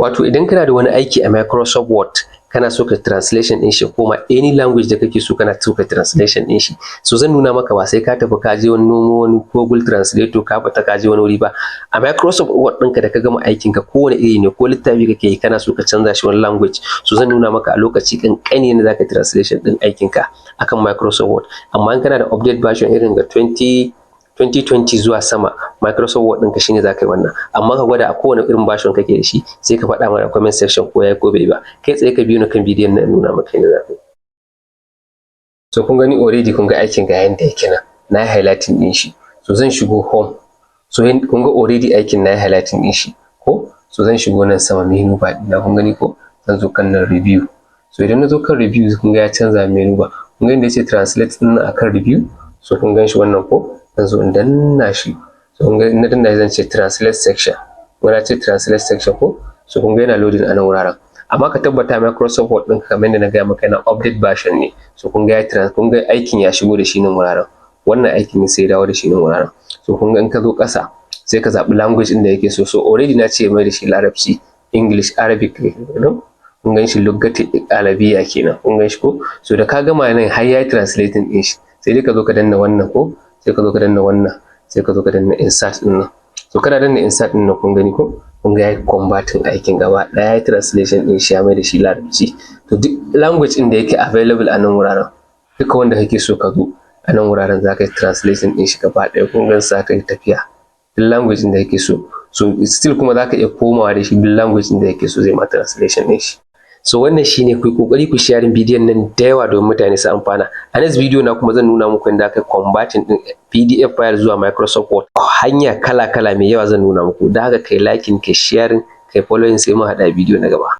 Wato idan kana da wani aiki a Microsoft Word kana so ka translation din shi koma any language da kake so kana so ka translation din shi, so zan nuna maka ba sai ka tafi ka je wani nomo wani Google Translator ka fita ka je wani wuri ba. A Microsoft Word ɗinka da ka gama aikin ka kowane iri ne ko littafi kake yi kana so ka canza shi wani language, so zan nuna maka a lokaci kankani ne zaka translation din aikin ka akan Microsoft Word. Amma in kana da update version irin ga 2020 zuwa sama, Microsoft Word ɗinka shine zaka yi wannan. Amma ka gwada a kowane irin version kake da shi sai ka faɗa mana comment section ko yayi ko bai ba. Kai tsaye ka biyo ni kan bidiyon nan nuna maka yadda zaka yi. So kun gani already kun ga aikin ga yanda yake nan. Na yi highlighting din shi. So zan shigo home. So kun ga already aikin na yi highlighting din shi ko? So zan shigo nan sama menu bar ɗina kun gani ko? Zan zo kan nan review. So idan na zo kan review kun ga ya canza menu bar. Kun ga inda yace translate din nan akan review. So kun gan shi wannan ko? Zan zo in danna shi. So kun ga in na danna shi zan ce translate section. Kun ce translate section ko? So kun ga yana loading a nan wuraren. Amma ka tabbata Microsoft Word ɗinka kamar yadda na gaya maka yana update version ne. So kun ga aikin ya shigo da shi nan wuraren. Wannan aikin ne sai ya dawo da shi nan wuraren. So kun ga in ka zo ƙasa sai ka zaɓi language ɗin da yake so. So already na ce mai da shi Larabci, English, Arabic ne. Kun gan shi Luggati Arabiya kenan. Kun gan shi ko? So da ka gama nan har yayi translating ɗin shi. Sai dai ka zo ka danna wannan ko? Sai ka zo ka danna wannan. Sai ka zo ka danna insert ɗin nan. So kana danna insert ɗin nan kun gani ko? Kun ga yayi combating aikin gaba ɗaya, yayi translation ɗin shi ya mai da shi Larabci. To duk language ɗin da yake available a nan wuraren duka wanda kake so ka zo a nan wuraren za ka yi translation ɗin shi gaba ɗaya. Kun gan sa ka yi tafiya duk language ɗin da kake so. So still kuma za ka iya komawa da shi duk language ɗin da kake so zai ma translation ɗin shi. So wannan shine ku yi kokari ku share bidiyon nan da yawa domin mutane su amfana. A next video na kuma zan nuna muku yadda aka converting din PDF file zuwa Microsoft Word. Hanya kala-kala mai yawa zan nuna muku. Da haka kai liking, kai sharing, kai following sai mu haɗa bidiyo na gaba.